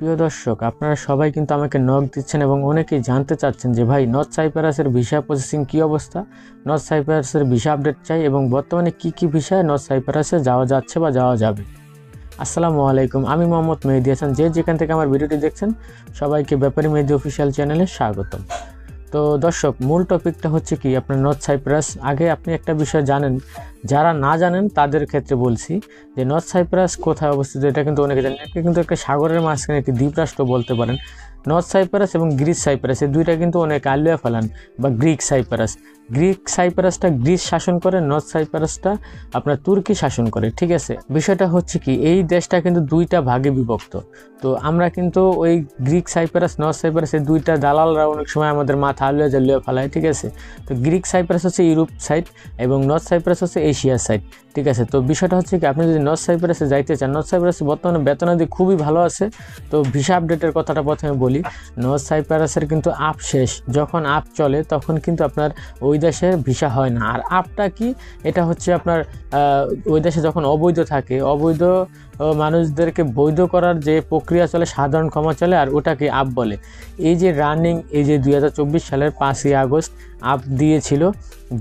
প্রিয় দর্শক, আপনারা সবাই কিন্তু আমাকে নক দিচ্ছেন এবং অনেকেই জানতে চাচ্ছেন যে ভাই নর্থ সাইপ্রাসের ভিসা প্রসেসিং কী অবস্থা, নর্থ সাইপ্রাসের ভিসা আপডেট চাই এবং বর্তমানে কী ভিসায় নর্থ সাইপ্রাসে যাওয়া যাচ্ছে বা যাওয়া যাবে। আসসালামু আলাইকুম, আমি মোহাম্মদ মেহেদি হাসান। যেখান থেকে আমার ভিডিওটি দেখছেন সবাইকে ব্যাপারী মেহেদি অফিসিয়াল চ্যানেলে স্বাগতম। তো দর্শক, মূল টপিকটা হচ্ছে কি, আপনার নর্থ সাইপ্রাস। আগে আপনি একটা বিষয় জানেন, যারা না জানেন তাদের ক্ষেত্রে বলছি যে নর্থ সাইপ্রাস কোথায় অবস্থিত, এটা কিন্তু অনেকে জানেন। এটা কিন্তু একটা সাগরের মাঝখানে একটি দ্বীপরাষ্ট্র বলতে পারেন। নর্থ সাইপ্রাস এবং গ্রিস সাইপ্রাস এই দুইটা কিন্তু অনেক আলুয়া ফেলান, বা গ্রিক সাইপ্রাসটা গ্রিস শাসন করে, নর্থ সাইপ্রাসটা আপনার তুর্কি শাসন করে। ঠিক আছে, বিষয়টা হচ্ছে কি, এই দেশটা কিন্তু দুইটা ভাগে বিভক্ত। তো আমরা কিন্তু ওই গ্রিক সাইপ্রাস, নর্থ সাইপ্রাস এই দুইটা দালালরা অনেক সময় আমাদের মাথা আলুয়া জালুয়া ফেলায়। ঠিক আছে, তো গ্রিক সাইপ্রাস হচ্ছে ইউরোপ সাইড এবং নর্থ সাইপ্রাস হচ্ছে এশিয়ার সাইড। ঠিক আছে, তো বিষয়টা হচ্ছে কি, আপনি যদি নর্থ সাইপ্রাসে যাইতে চান, নর্থ সাইপ্রাসে বর্তমানে বেতনাদি খুবই ভালো আছে। তো ভিসা আপডেটের কথাটা প্রথমে বলি। নর্থ সাইপ্রাসের কিন্তু আপ শেষ, যখন আপ চলে তখন কিন্তু আপনার ওই দেশের ভিসা হয় না। আর আপটা কি, এটা হচ্ছে আপনার ওই দেশে যখন অবৈধ থাকে, অবৈধ মানুষদেরকে বৈধ করার যে প্রক্রিয়া চলে, সাধারণ ক্ষমা চলে, আর ওটাকে আপ বলে। এই যে রানিং, এই যে 2024 সালের 5ই আগস্ট আপ দিয়েছিল,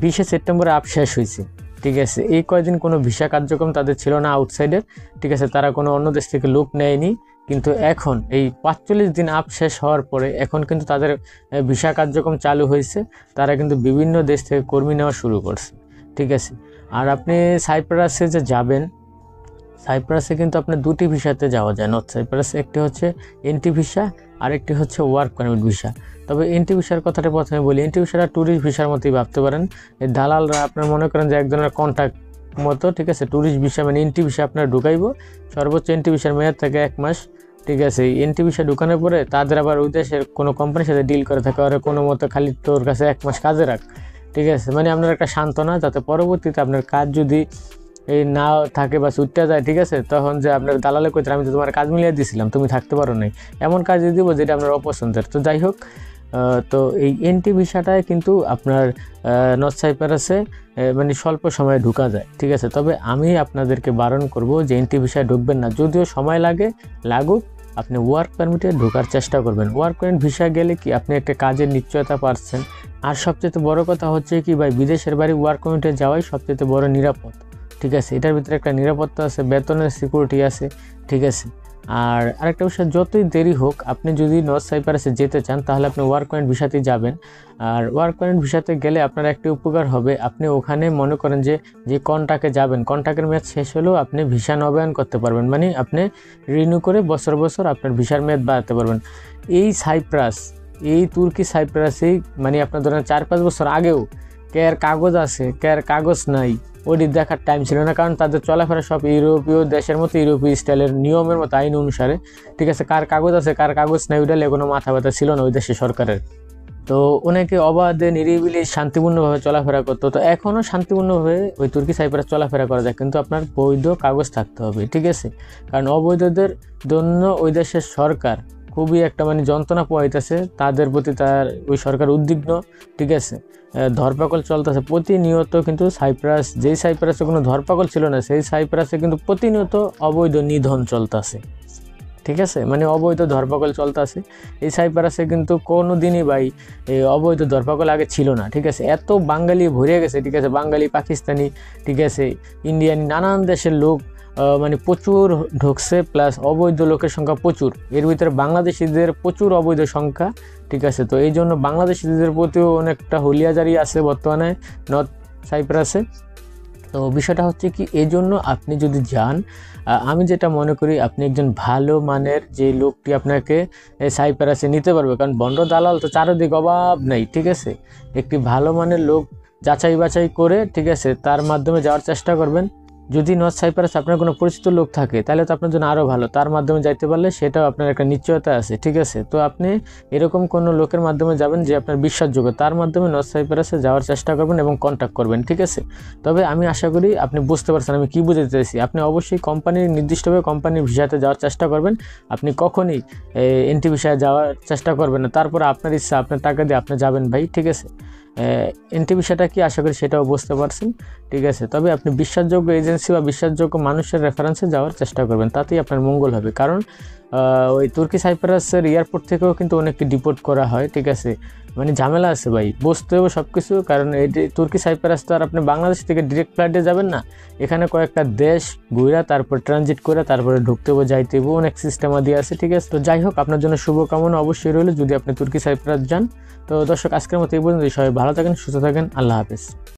20শে সেপ্টেম্বরে আপ শেষ হয়েছে। ঠিক আছে, এই কয়দিন কোনো ভিসা কার্যক্রম তাদের ছিল না আউটসাইডের। ঠিক আছে, তারা কোনো অন্য দেশ থেকে লোক নেয়নি। কিন্তু এখন এই 45 দিন আপ শেষ হওয়ার পরে এখন কিন্তু তাদের ভিসা কার্যক্রম চালু হয়েছে। তারা কিন্তু বিভিন্ন দেশ থেকে কর্মী নেওয়া শুরু করছে। ঠিক আছে, আর আপনি সাইপ্রাসে যে যাবেন, সাইপ্রাসে কিন্তু আপনার দুটি ভিসাতে যাওয়া যায় নর্থ সাইপ্রাসে। একটি হচ্ছে এনটি ভিসা আর একটি হচ্ছে ওয়ার্ক পারমিট ভিসা। তবে এনটি ভিসার কথাটা প্রথমে বলি। এনটি ভিসাটা ট্যুরিস্ট ভিসার মতোই ভাবতে পারেন। এই দালালরা আপনার মনে করেন যে এক ধরনের কন্ট্যাক্ট মতো। ঠিক আছে, ট্যুরিস্ট ভিসা মানে এনটি ভিসা আপনার ঢুকাইব, সর্বোচ্চ এনটি ভিসার মেয়াদ থাকে 1 মাস। ঠিক আছে, এই এনটি ভিসা ঢুকানোর পরে তাদের আবার ওই দেশের কোনো কোম্পানির সাথে ডিল করে থাকে, আর কোনো মতো খালি তোর কাছে 1 মাস কাজে রাখ। ঠিক আছে, মানে আপনার একটা সান্ত্বনা, যাতে পরবর্তীতে আপনার কাজ যদি এই না থাকে বা ছুটতে যায়, ঠিক আছে, তখন যে আপনার দালালে কইতে আমি তো তোমার কাজ মিলিয়ে দিয়েছিলাম, তুমি থাকতে পারো নাই, এমন কাজ দিয়ে দিব যেটা আপনার অপছন্দের। তো যাই হোক, তো এই এনটি ভিসাটায় কিন্তু আপনার নর্থ সাইপ্রাসে মানে স্বল্প সময়ে ঢোকা যায়। ঠিক আছে, তবে আমি আপনাদেরকে বারণ করব যে এনটি ভিসায় ঢুকবেন না। যদিও সময় লাগুক, আপনি ওয়ার্ক পারমিটে ঢোকার চেষ্টা করবেন। ওয়ার্ক পারমিট ভিসা গেলে কি, আপনি একটা কাজের নিশ্চয়তা পাচ্ছেন। আর সবচেয়ে বড় কথা হচ্ছে কি ভাই, বিদেশের বাড়ি ওয়ার্ক পারমিটে যাওয়াই সবচেয়ে বড় নিরাপদ। ঠিক আছে, এটার ভিতরে একটা নিরাপত্তা আছে, বেতনের সিকিউরিটি আছে। ঠিক আছে, আর আরেকটা বিষয়, যতই দেরি হোক, আপনি যদি নর্থ সাইপ্রাসে যেতে চান তাহলে আপনি ওয়ার্ক পারমিট ভিসাতেই যাবেন। আর ওয়ার্ক পারমিট ভিসাতে গেলে আপনার একটি উপকার হবে, আপনি ওখানে মনে করেন যে কন্ট্রাক্টে যাবেন, কন্ট্রাক্টের মেয়াদ শেষ হলেও আপনি ভিসা নবায়ন করতে পারবেন, মানে আপনি রিনিউ করে বছর বছর আপনার ভিসার মেয়াদ বাড়াতে পারবেন। এই তুর্কি সাইপ্রাসেই মানে আপনার ধরেন 4-5 বছর আগেও কার কাগজ আছে, কার কাগজ নাই, ওটি দেখার টাইম ছিল না, কারণ তাদের চলাফেরা সব ইউরোপীয় দেশের মতো, ইউরোপীয় স্টাইলের নিয়মের মতো, আইন অনুসারে। ঠিক আছে, কার কাগজ আছে কার কাগজ নাই ওইটা কোনো মাথা ব্যথা ছিল না ওই দেশের সরকারের। তো অনেকে অবাধে নিরিবিলি শান্তিপূর্ণভাবে চলাফেরা করতো। তো এখনও শান্তিপূর্ণভাবে ওই তুর্কি সাইপ্রাস চলাফেরা করা যায়, কিন্তু আপনার বৈধ কাগজ থাকতে হবে। ঠিক আছে, কারণ অবৈধদের জন্য ওই দেশের সরকার খুবই একটা মানে যন্ত্রণা পোহাইতেছে, তাদের প্রতি তার ওই সরকার উদ্বিগ্ন। ঠিক আছে, ধরপাকল চলতেছে প্রতিনিয়ত, কিন্তু যেই সাইপ্রাসে কোনো ধরপাকল ছিল না, সেই সাইপ্রাসে কিন্তু প্রতিনিয়ত অবৈধ নিধন চলতেছে। ঠিক আছে, মানে অবৈধ ধরপাকল চলতেছে এই সাইপ্রাসে, কিন্তু কোনো দিনই ভাই এই অবৈধ ধরপাকল আগে ছিল না। ঠিক আছে, এত বাঙালি ভরে গেছে। ঠিক আছে, বাঙালি, পাকিস্তানি, ঠিক আছে, ইন্ডিয়ান, নানান দেশের লোক মানে প্রচুর ঢুকছে, প্লাস অবৈধ লোকের সংখ্যা প্রচুর। এর ভিতরে বাংলাদেশিদের প্রচুর অবৈধ সংখ্যা। ঠিক আছে, তো এই জন্য বাংলাদেশিদের প্রতিও অনেকটা হুলিয়াজারি আছে বর্তমানে নর্থ সাইপ্রাসে। তো বিষয়টা হচ্ছে কি, এই জন্য আপনি যদি যান, আমি যেটা মনে করি, আপনি একজন ভালো মানের যে লোকটি আপনাকে সাইপ্রাসে নিতে পারবে, কারণ বন্ড দালাল তো চারদিক অভাব নেই। ঠিক আছে, একটি ভালো মানের লোক যাচাই বাছাই করে, ঠিক আছে, তার মাধ্যমে যাওয়ার চেষ্টা করবেন। যদি নর্থ সাইপ্রাস আপনার কোনো পরিচিত লোক থাকে তাহলে তো আপনার জন্য আরও ভালো, তার মাধ্যমে যাইতে পারলে সেটাও আপনার একটা নিশ্চয়তা আছে। ঠিক আছে, তো আপনি এরকম কোনো লোকের মাধ্যমে যাবেন যে আপনার বিশ্বাসযোগ্য, তার মাধ্যমে নর্থ সাইপ্রাসে যাওয়ার চেষ্টা করবেন এবং কন্ট্যাক্ট করবেন। ঠিক আছে, তবে আমি আশা করি আপনি বুঝতে পারছেন আমি কী বুঝাতে চাইছি। আপনি অবশ্যই নির্দিষ্টভাবে কোম্পানির ভিসাতে যাওয়ার চেষ্টা করবেন। আপনি কখনই এনটি ভিসায় যাওয়ার চেষ্টা করবেন না, তারপরে আপনার ইচ্ছা, আপনার টাকা দিয়ে আপনি যাবেন ভাই। ঠিক আছে, এনটি ভিসাটা কি, আশা করি সেটাও বুঝতে পারছেন। ঠিক আছে, তবে আপনি বিশ্বাসযোগ্য এজেন্সি বা বিশ্বাসযোগ্য মানুষের রেফারেন্সে যাওয়ার চেষ্টা করবেন, তাতেই আপনার মঙ্গল হবে। কারণ ওই তুর্কি সাইপ্রাসের এয়ারপোর্ট থেকেও কিন্তু অনেককে ডিপোর্ট করা হয়, ঠিক আছে। মানে ঝামেলা আছে ভাই, বুঝতে হবে সব কিছু, কারণ এই তুর্কি সাইপ্রাস তো আর আপনি বাংলাদেশ থেকে ডিরেক্ট ফ্লাইটে যাবেন না, এখানে কয়েকটা দেশ ঘুরা তারপর ট্রানজিট করে তারপরে ঢুকতে হবে যাইতে হবে, অনেক সিস্টেম আদি আছে, ঠিক আছে। তো যাই হোক, আপনার জন্য শুভকামনা অবশ্যই রইল যদি আপনি তুর্কি সাইপ্রাস যান। তো দর্শক, আজকের মতো এই পর্যন্ত, সবাই ভালো থাকেন, সুস্থ থাকেন, আল্লাহ হাফেজ।